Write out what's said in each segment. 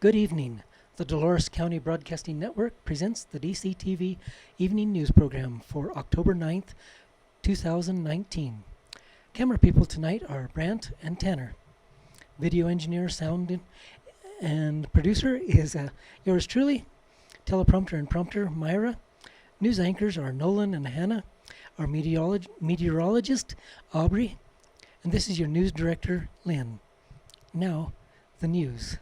Good evening. The Dolores County Broadcasting Network presents the DCTV Evening News Program for October 9th, 2019. Camera people tonight are Brant and Tanner. Video engineer, sound and producer is yours truly. Teleprompter and prompter, Myra. News anchors are Nolan and Hannah. Our meteorologist, Aubrey. And this is your news director, Lynn. Now, the news.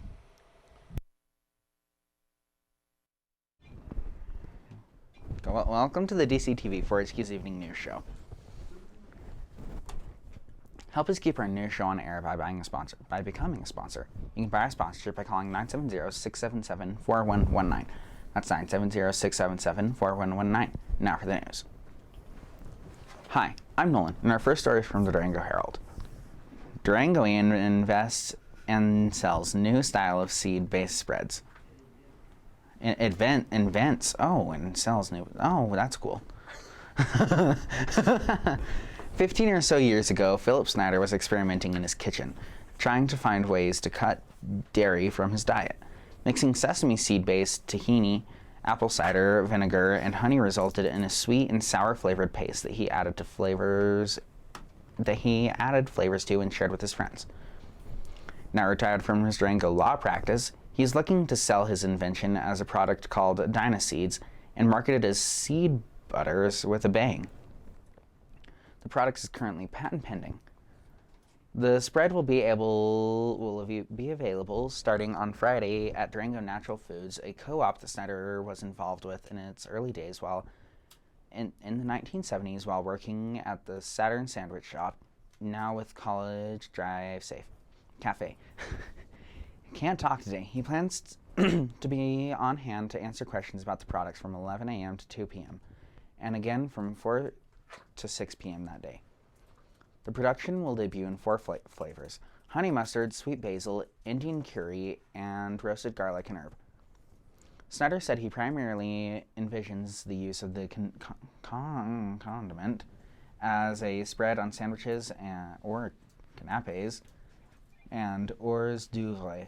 Welcome to the DCTV 4HQ's Evening News Show. Help us keep our news show on air by becoming a sponsor. You can buy a sponsorship by calling 970-677-4119. That's 970-677-4119. Now for the news. Hi, I'm Nolan, and our first story is from the Durango Herald. Durango invests and sells new style of seed-based spreads. Invents. Oh, and sells new. Oh, that's cool. 15 or so years ago, Philip Snyder was experimenting in his kitchen, trying to find ways to cut dairy from his diet. Mixing sesame seed-based tahini, apple cider vinegar, and honey resulted in a sweet and sour flavored paste that he added flavors to and shared with his friends. Now retired from his Durango law practice, he's looking to sell his invention as a product called Dynaseeds and market it as seed butters with a bang. The product is currently patent pending. The spread will be available starting on Friday at Durango Natural Foods, a co-op that Snyder was involved with in its early days while in the 1970s while working at the Saturn Sandwich Shop, now with College Drive Safe Cafe. Can't talk today. He plans to be on hand to answer questions about the products from 11 a.m. to 2 p.m. and again from 4 to 6 p.m. that day. The production will debut in 4 flavors: honey mustard, sweet basil, Indian curry, and roasted garlic and herb. Snyder said he primarily envisions the use of the condiment as a spread on sandwiches or canapes and hors d'oeuvres.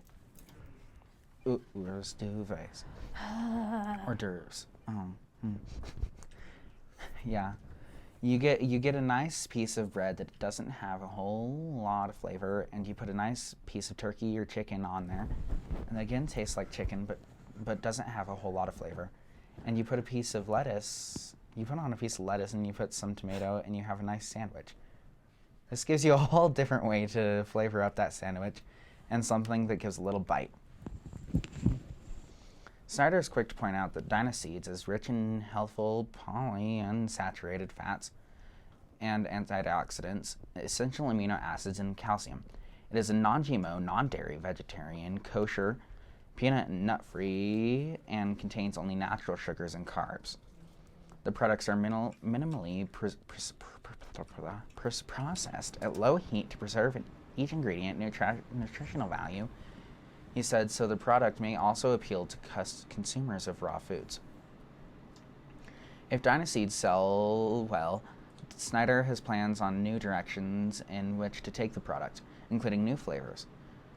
Hors d'oeuvres. Hors d'oeuvres. Yeah. You get a nice piece of bread that doesn't have a whole lot of flavor, and you put a nice piece of turkey or chicken on there, and again tastes like chicken, but doesn't have a whole lot of flavor. And you put a piece of lettuce. You put on a piece of lettuce, and you put some tomato, and you have a nice sandwich. This gives you a whole different way to flavor up that sandwich, and something that gives a little bite. Snyder is quick to point out that Dynaseeds is rich in healthful polyunsaturated fats and antioxidants, essential amino acids, and calcium. It is a non-GMO, non-dairy, vegetarian, kosher, peanut and nut-free, and contains only natural sugars and carbs. The products are minimally processed at low heat to preserve each ingredient nutritional value. He said, so the product may also appeal to consumers of raw foods. If Dynaseeds sell well, Snyder has plans on new directions in which to take the product, including new flavors.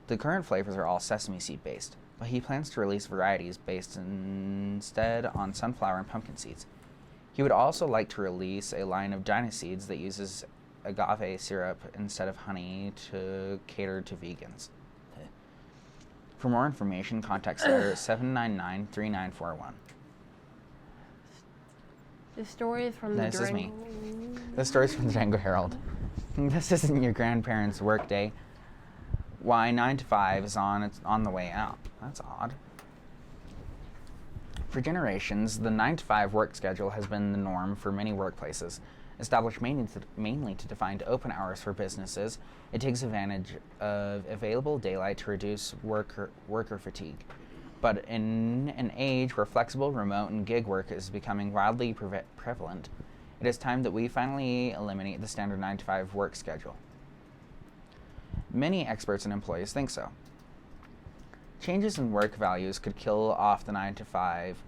The current flavors are all sesame seed based, but he plans to release varieties based instead on sunflower and pumpkin seeds. He would also like to release a line of Dynaseeds that uses agave syrup instead of honey to cater to vegans. For more information, contact Snyder at 799-3941. The story is from the This is me. The story is from the Durango Herald. This isn't your grandparents' work day. Why 9 to 5 is on the way out. That's odd. For generations, the 9 to 5 work schedule has been the norm for many workplaces. Established mainly to define open hours for businesses, it takes advantage of available daylight to reduce worker fatigue. But in an age where flexible, remote, and gig work is becoming wildly prevalent, it is time that we finally eliminate the standard 9 to 5 work schedule. Many experts and employees think so. Changes in work values could kill off the 9 to 5.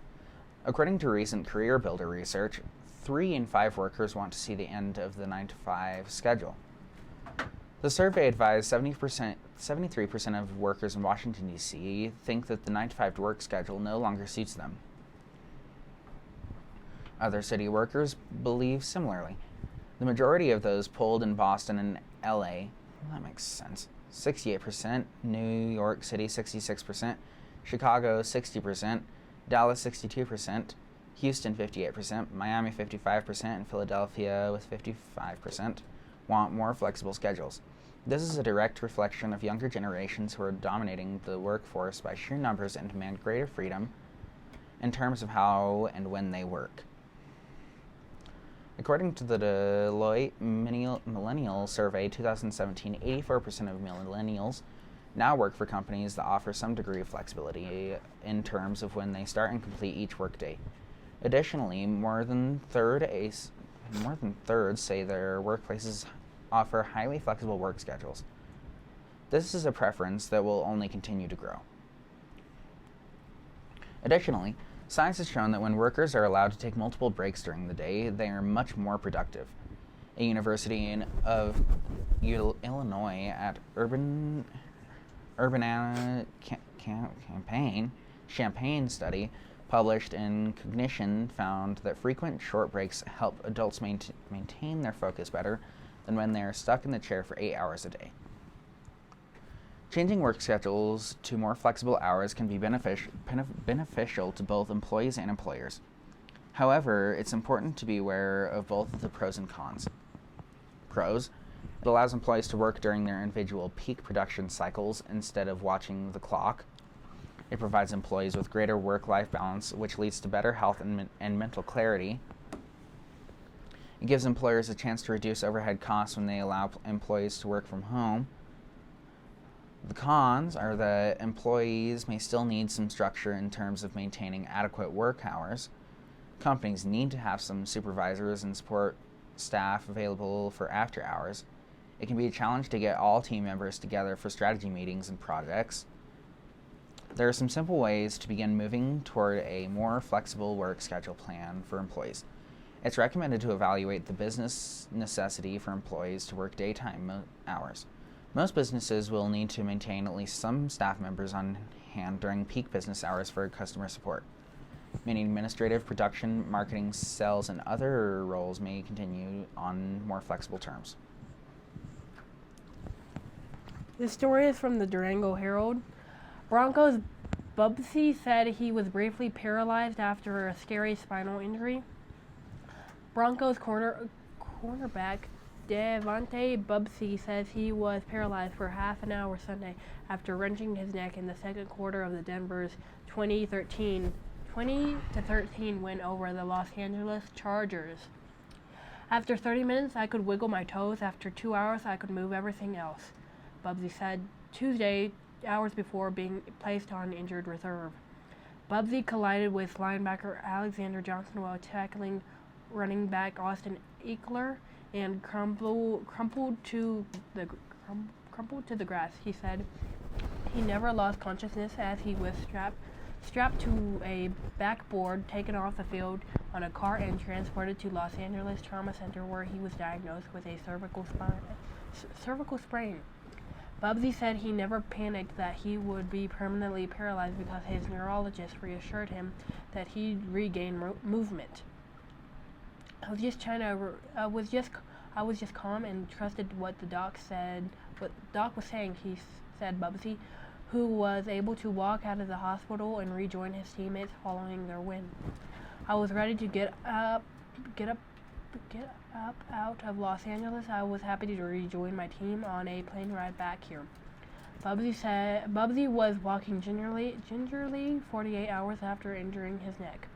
According to recent Career Builder research, 3 in 5 workers want to see the end of the 9 to 5 schedule. The survey advised 70% 73% of workers in Washington, D.C. think that the 9-to-5 work schedule no longer suits them. Other city workers believe similarly. The majority of those polled in Boston and L.A., well, that makes sense, 68%, New York City 66%, Chicago 60%, Dallas 62%, Houston 58%, Miami 55%, and Philadelphia with 55% want more flexible schedules. This is a direct reflection of younger generations who are dominating the workforce by sheer numbers and demand greater freedom in terms of how and when they work. According to the Deloitte Millennial Survey 2017, 84% of millennials now work for companies that offer some degree of flexibility in terms of when they start and complete each workday. Additionally, more than thirds say their workplaces offer highly flexible work schedules. This is a preference that will only continue to grow. Additionally, science has shown that when workers are allowed to take multiple breaks during the day, they are much more productive. A University of Illinois at Champaign study published in Cognition found that frequent short breaks help adults maintain their focus better than when they are stuck in the chair for 8 hours a day. Changing work schedules to more flexible hours can be beneficial to both employees and employers. However, it's important to be aware of both the pros and cons. Pros: it allows employees to work during their individual peak production cycles instead of watching the clock. It provides employees with greater work-life balance, which leads to better health and mental clarity. It gives employers a chance to reduce overhead costs when they allow employees to work from home. The cons are that employees may still need some structure in terms of maintaining adequate work hours. Companies need to have some supervisors and support staff available for after hours. It can be a challenge to get all team members together for strategy meetings and projects. There are some simple ways to begin moving toward a more flexible work schedule plan for employees. It's recommended to evaluate the business necessity for employees to work daytime hours. Most businesses will need to maintain at least some staff members on hand during peak business hours for customer support. Many administrative, production, marketing, sales, and other roles may continue on more flexible terms. This story is from the Durango Herald. Broncos Bubsy said he was briefly paralyzed after a scary spinal injury. Broncos cornerback Devontae Bubsy says he was paralyzed for half an hour Sunday after wrenching his neck in the second quarter of the Denver's 20-13 win over the Los Angeles Chargers. After 30 minutes, I could wiggle my toes. After 2 hours, I could move everything else, Bubsy said Tuesday, hours before being placed on injured reserve. Bubsy collided with linebacker Alexander Johnson while tackling running back Austin Eckler and crumpled to the grass. He said he never lost consciousness as he was strapped to a backboard, taken off the field on a car, and transported to Los Angeles Trauma Center, where he was diagnosed with a cervical sprain. Bubsy said he never panicked that he would be permanently paralyzed because his neurologist reassured him that he'd regain movement. I was just calm and trusted what the doc said. What the doc was saying, he said Bubsy, who was able to walk out of the hospital and rejoin his teammates following their win. I was ready to get up out of Los Angeles. I was happy to rejoin my team on a plane ride back here. Bubsy said Bubsy was walking gingerly 48 hours after injuring his neck.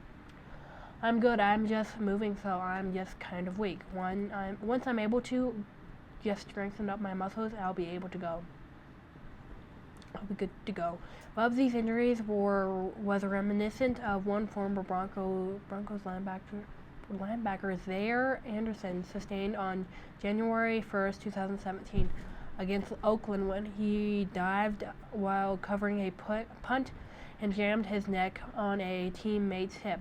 I'm good. I'm just moving, so I'm just kind of weak. Once I'm able to just strengthen up my muscles, I'll be able to go. I'll be good to go. Bubsy's injuries was reminiscent of one former Broncos linebacker Zaire Anderson sustained on January 1st, 2017 against Oakland when he dived while covering a punt and jammed his neck on a teammate's hip.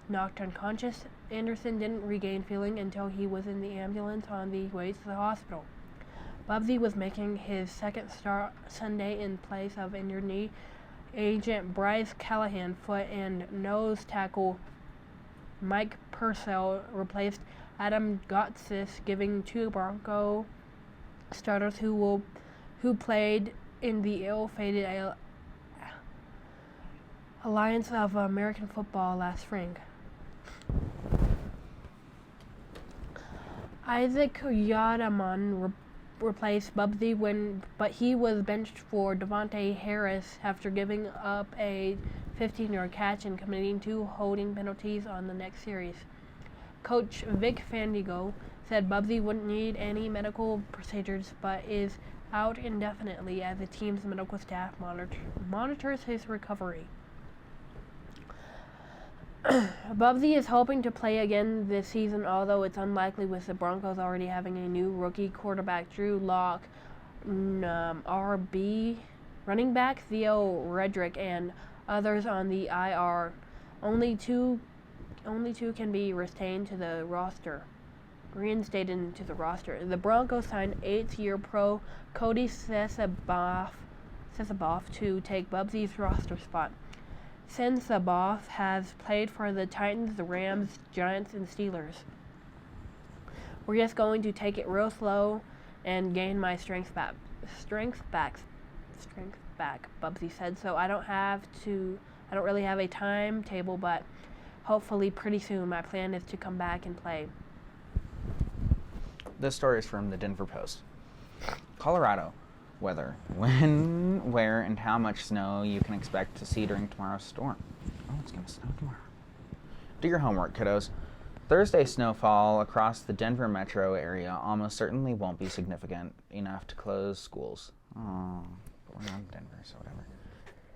Knocked unconscious, Anderson didn't regain feeling until he was in the ambulance on the way to the hospital. Bubsy was making his second start Sunday in place of injured knee agent Bryce Callahan. Foot and nose tackle Mike Purcell replaced Adam Gotsis, giving two Bronco starters who played in the ill-fated Alliance of American Football last spring. Isaac Yadaman replaced Bubsy but he was benched for Devontae Harris after giving up a 15-yard catch and committing 2 holding penalties on the next series. Coach Vic Fandigo said Bubsy wouldn't need any medical procedures but is out indefinitely as the team's medical staff monitors his recovery. Bubsy is hoping to play again this season, although it's unlikely with the Broncos already having a new rookie quarterback, Drew Lock, RB, running back Theo Redrick, and others on the IR. Only two can be reinstated to the roster. The Broncos signed 8th-year pro Cody Sesaboff to take Bubsy's roster spot. Sensaboff has played for the Titans, the Rams, Giants, and Steelers. We're just going to take it real slow and gain my strength back, Bubsy said. So I don't really have a timetable, but hopefully pretty soon my plan is to come back and play. This story is from the Denver Post. Colorado. Weather. When, where, and how much snow you can expect to see during tomorrow's storm. Oh, it's going to snow tomorrow. Do your homework, kiddos. Thursday's snowfall across the Denver metro area almost certainly won't be significant enough to close schools. Oh, but we're not in Denver, so whatever.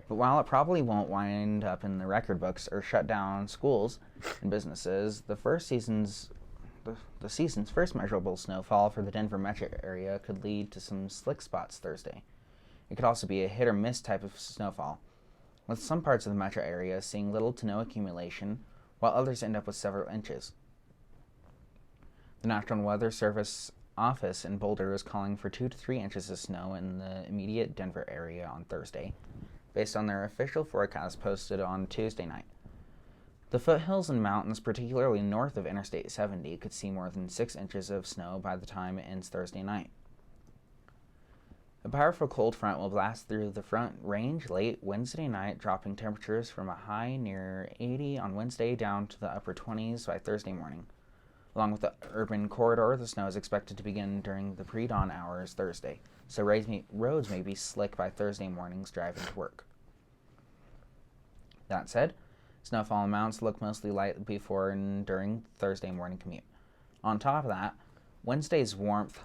But while it probably won't wind up in the record books or shut down schools and businesses, the season's first measurable snowfall for the Denver metro area could lead to some slick spots Thursday. It could also be a hit-or-miss type of snowfall, with some parts of the metro area seeing little to no accumulation, while others end up with several inches. The National Weather Service office in Boulder is calling for 2 to 3 inches of snow in the immediate Denver area on Thursday, based on their official forecast posted on Tuesday night. The foothills and mountains, particularly north of Interstate 70, could see more than 6 inches of snow by the time it ends Thursday night. A powerful cold front will blast through the Front Range late Wednesday night, dropping temperatures from a high near 80 on Wednesday down to the upper 20s by Thursday morning. Along with the urban corridor, the snow is expected to begin during the pre-dawn hours Thursday, so roads may be slick by Thursday mornings driving to work. That said, snowfall amounts look mostly light before and during Thursday morning commute. On top of that, Wednesday's warmth,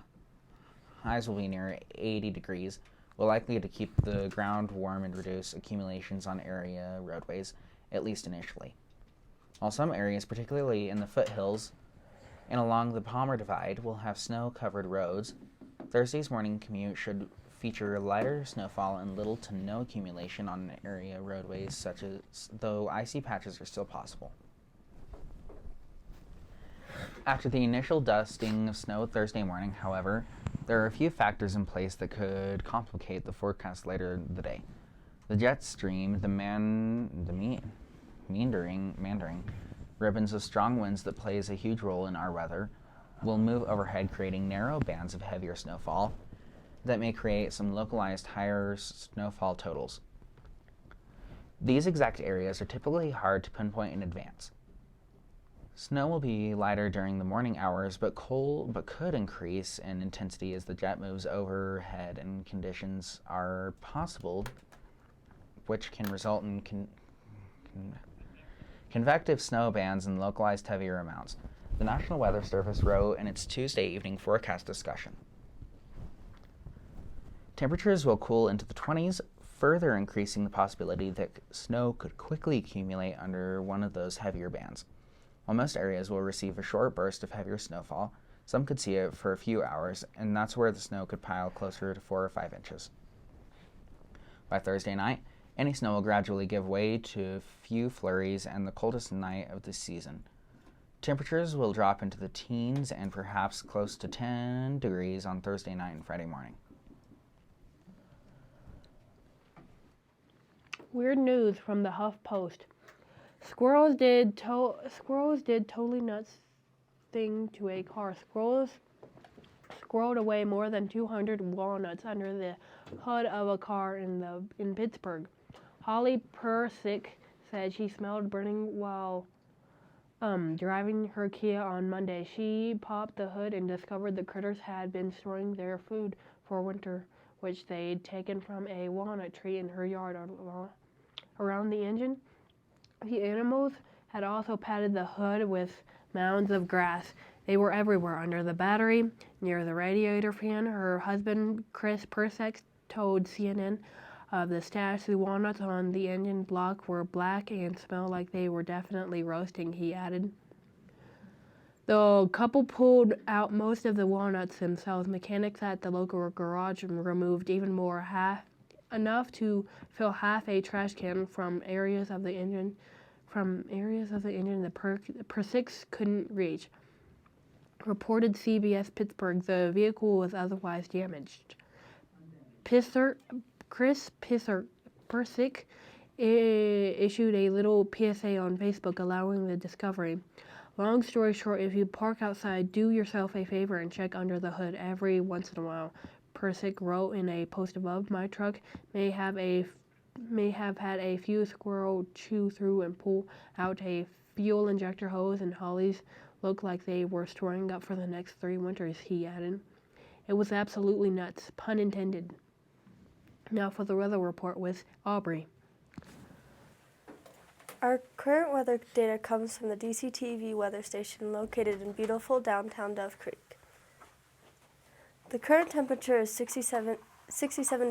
highs will be near 80 degrees, will likely to keep the ground warm and reduce accumulations on area roadways, at least initially. While some areas, particularly in the foothills and along the Palmer Divide, will have snow-covered roads, Thursday's morning commute should feature lighter snowfall and little to no accumulation on area roadways, though icy patches are still possible. After the initial dusting of snow Thursday morning, however, there are a few factors in place that could complicate the forecast later in the day. The jet stream, the meandering ribbons of strong winds that plays a huge role in our weather will move overhead, creating narrow bands of heavier snowfall that may create some localized higher snowfall totals. These exact areas are typically hard to pinpoint in advance. Snow will be lighter during the morning hours, but could increase in intensity as the jet moves overhead and conditions are possible, which can result in convective snow bands and localized heavier amounts. The National Weather Service wrote in its Tuesday evening forecast discussion. Temperatures will cool into the 20s, further increasing the possibility that snow could quickly accumulate under one of those heavier bands. While most areas will receive a short burst of heavier snowfall, some could see it for a few hours, and that's where the snow could pile closer to 4 or 5 inches. By Thursday night, any snow will gradually give way to few flurries and the coldest night of the season. Temperatures will drop into the teens and perhaps close to 10 degrees on Thursday night and Friday morning. Weird news from the HuffPost. Squirrels did totally nuts thing to a car. Squirrels squirreled away more than 200 walnuts under the hood of a car in Pittsburgh. Holly Persick said she smelled burning while driving her Kia on Monday. She popped the hood and discovered the critters had been storing their food for winter, which they'd taken from a walnut tree in her yard around the engine. The animals had also patted the hood with mounds of grass. They were everywhere, under the battery, near the radiator fan. Her husband, Chris Persick, told CNN of the stash. The walnuts on the engine block were black and smelled like they were definitely roasting, he added. The couple pulled out most of the walnuts themselves. Mechanics at the local garage removed even more, enough to fill half a trash can from areas of the engine the Persicks couldn't reach. Reported CBS Pittsburgh. The vehicle was otherwise damaged. Chris Persick issued a little PSA on Facebook allowing the discovery. Long story short, if you park outside, do yourself a favor and check under the hood every once in a while. Persick wrote in a post above, my truck may have had a few squirrels chew through and pull out a fuel injector hose, and Holly's looked like they were storing up for the next 3 winters, he added. It was absolutely nuts, pun intended. Now for the weather report with Aubrey. Our current weather data comes from the DCTV weather station located in beautiful downtown Dove Creek. The current temperature is 67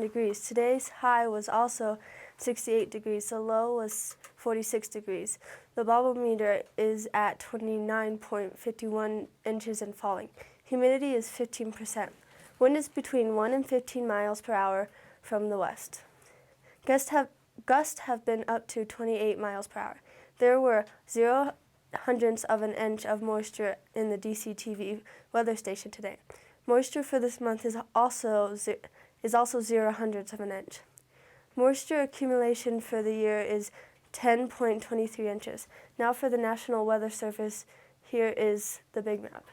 degrees. Today's high was also 68 degrees. The low was 46 degrees. The barometer is at 29.51 inches and falling. Humidity is 15%. Wind is between 1 and 15 miles per hour from the west. Gusts have been up to 28 miles per hour. There were 0.00 of an inch of moisture in the DCTV weather station today. Moisture for this month is also 0.00 of an inch. Moisture accumulation for the year is 10.23 inches. Now for the National Weather Service, here is the big map.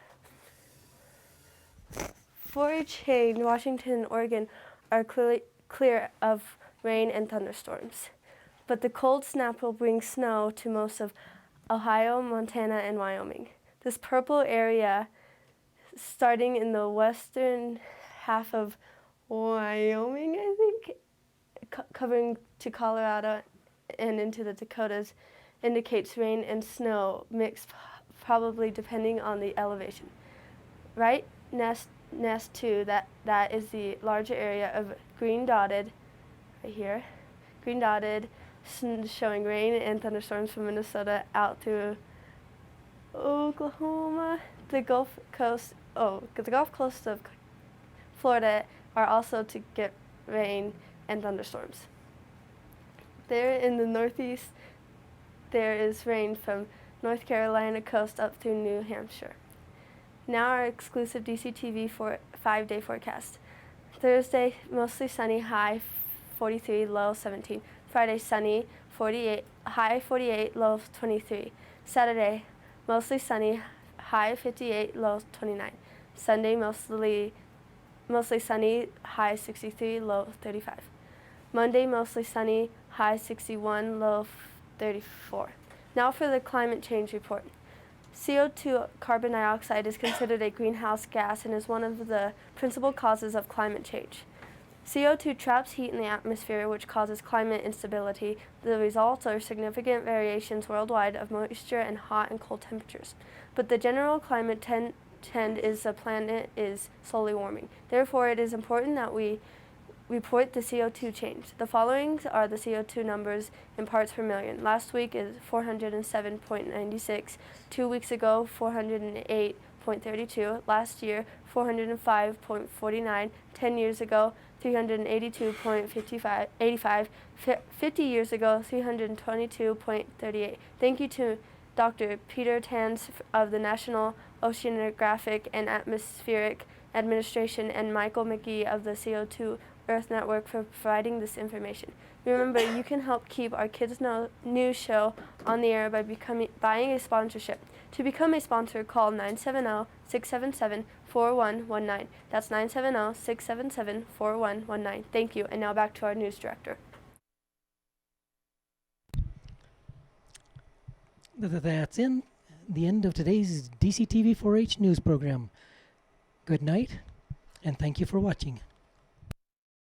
For a change, Washington and Oregon are clear of rain and thunderstorms, but the cold snap will bring snow to most of Ohio, Montana, and Wyoming. This purple area, starting in the western half of Wyoming, I think, covering to Colorado and into the Dakotas, indicates rain and snow mixed, probably depending on the elevation. Right next to that is the larger area of green dotted, right here, green dotted, showing rain and thunderstorms from Minnesota out through Oklahoma. The Gulf Coast of Florida are also to get rain and thunderstorms. There in the northeast, there is rain from North Carolina coast up through New Hampshire. Now our exclusive DCTV 5-day forecast. Thursday, mostly sunny, high 43, low 17. Friday, sunny, 48, high 48, low 23. Saturday, mostly sunny, high 58, low 29. Sunday, mostly sunny, high 63, low 35. Monday, mostly sunny, high 61, low 34. Now for the climate change report. CO2, carbon dioxide, is considered a greenhouse gas and is one of the principal causes of climate change. CO2 traps heat in the atmosphere, which causes climate instability. The results are significant variations worldwide of moisture and hot and cold temperatures. But the general climate trend is the planet is slowly warming. Therefore, it is important that we report the CO2 change. The following are the CO2 numbers in parts per million. Last week is 407.96. 2 weeks ago, 408.32. Last year, 405.49. 10 years ago, 382.85. 50 years ago, 322.38. Thank you to Dr. Peter Tans of the National Oceanographic and Atmospheric Administration, and Michael McGee of the CO2 Earth Network for providing this information. Remember, you can help keep our Kids News show on the air by buying a sponsorship. To become a sponsor, call 970-677-4119. That's 970-677-4119. Thank you. And now back to our news director. That's the end of today's DCTV 4-H news program. Good night, and thank you for watching.